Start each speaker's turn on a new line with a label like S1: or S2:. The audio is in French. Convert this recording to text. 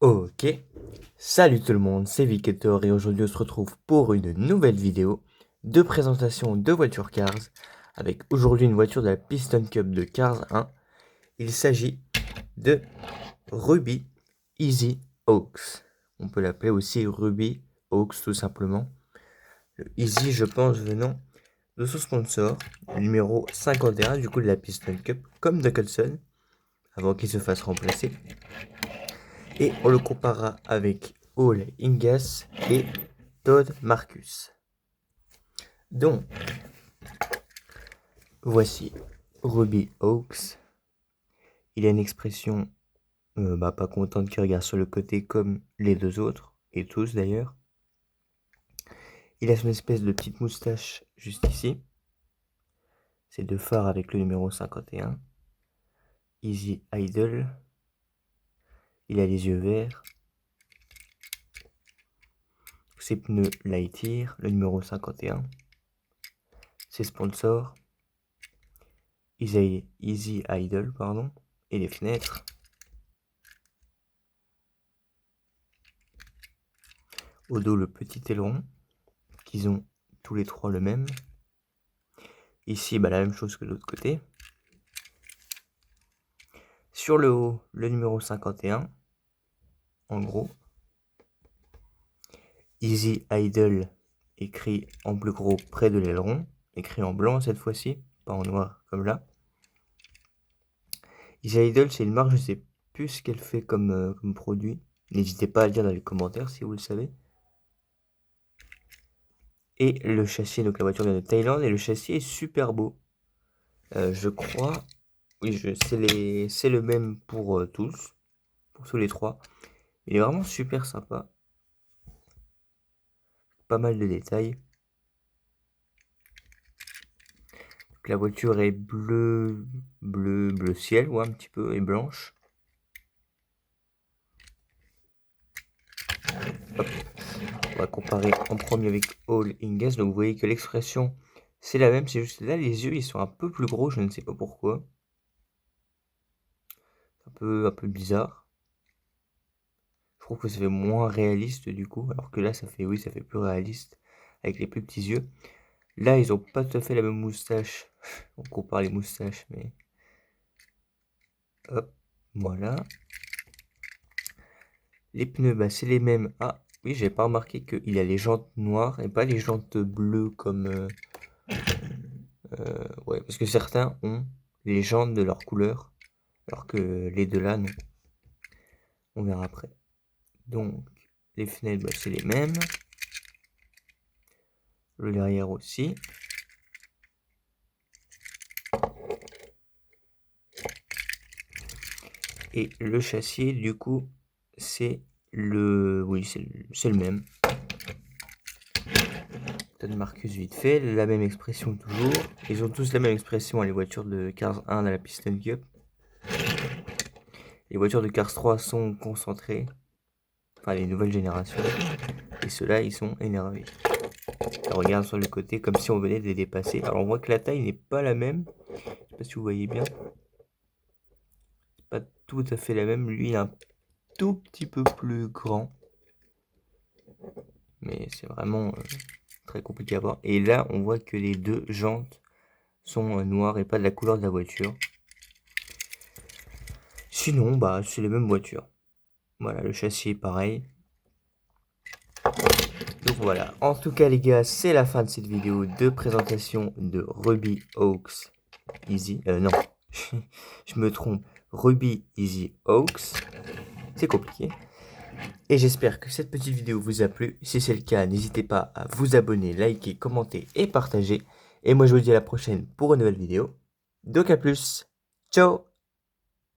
S1: Ok, salut tout le monde, c'est Viketor et aujourd'hui on se retrouve pour une nouvelle vidéo de présentation de voitures Cars avec aujourd'hui une voiture de la Piston Cup de Cars 1. Il s'agit de Ruby Easy Oaks. On peut l'appeler aussi Ruby Oaks tout simplement. Le Easy, je pense, venant de son sponsor, le numéro 51 du coup de la Piston Cup, comme Nicholson, avant qu'il se fasse remplacer. Et on le comparera avec All Ingas et Todd Marcus. Donc, voici Ruby Oaks. Il a une expression pas contente qui regarde sur le côté comme les deux autres, et tous d'ailleurs. Il a son espèce de petite moustache juste ici. Ses deux phares avec le numéro 51. Easy Idle. Il a les yeux verts. Ses pneus Lightyear, le numéro 51. Ses sponsors. Easy Idle, pardon. Et les fenêtres. Au dos, le petit aileron, qu'ils ont tous les trois le même. Ici, la même chose que de l'autre côté. Sur le haut, le numéro 51, en gros. Easy Idle, écrit en plus gros près de l'aileron, écrit en blanc cette fois-ci, pas en noir comme là. Easy Idle, c'est une marque, je sais plus ce qu'elle fait comme produit. N'hésitez pas à le dire dans les commentaires si vous le savez. Et le châssis, donc la voiture vient de Thaïlande, et le châssis est super beau. Je crois, oui, c'est le même pour tous les trois. Il est vraiment super sympa. Pas mal de détails. Donc, la voiture est bleu ciel, ou un petit peu, et blanche. Hop. On va comparer en premier avec All Ingas. Donc vous voyez que l'expression c'est la même, c'est juste là les yeux ils sont un peu plus gros, je ne sais pas pourquoi. Un peu bizarre. Je trouve que ça fait moins réaliste du coup, alors que là ça fait plus réaliste avec les plus petits yeux. Là ils ont pas tout à fait la même moustache. On compare les moustaches, mais hop, voilà. Les pneus, c'est les mêmes. Ah oui, j'ai pas remarqué qu'il a les jantes noires et pas les jantes bleues comme ouais, parce que certains ont les jantes de leur couleur, alors que les deux là, non. On verra après. Donc, les fenêtres, c'est les mêmes. Le derrière aussi. Et le châssis, du coup, c'est le... Oui, c'est le même. Todd Marcus vite fait, la même expression toujours. Ils ont tous la même expression, les voitures de Cars 1 à la Piston Cup. Les voitures de Cars 3 sont concentrées. Enfin, les nouvelles générations. Et ceux-là, ils sont énervés. On regarde sur le côté comme si on venait de les dépasser. Alors on voit que la taille n'est pas la même. Je sais pas si vous voyez bien. C'est pas tout à fait la même. Lui, il est un tout petit peu plus grand. Mais c'est vraiment très compliqué à voir. Et là, on voit que les deux jantes sont noires et pas de la couleur de la voiture. Sinon, c'est les mêmes voitures. Voilà, le châssis est pareil. Donc voilà, en tout cas les gars, c'est la fin de cette vidéo de présentation de Ruby Oaks Easy. Non, je me trompe. Ruby Easy Oaks. C'est compliqué. Et j'espère que cette petite vidéo vous a plu. Si c'est le cas, n'hésitez pas à vous abonner, liker, commenter et partager. Et moi je vous dis à la prochaine pour une nouvelle vidéo. Donc à plus. Ciao.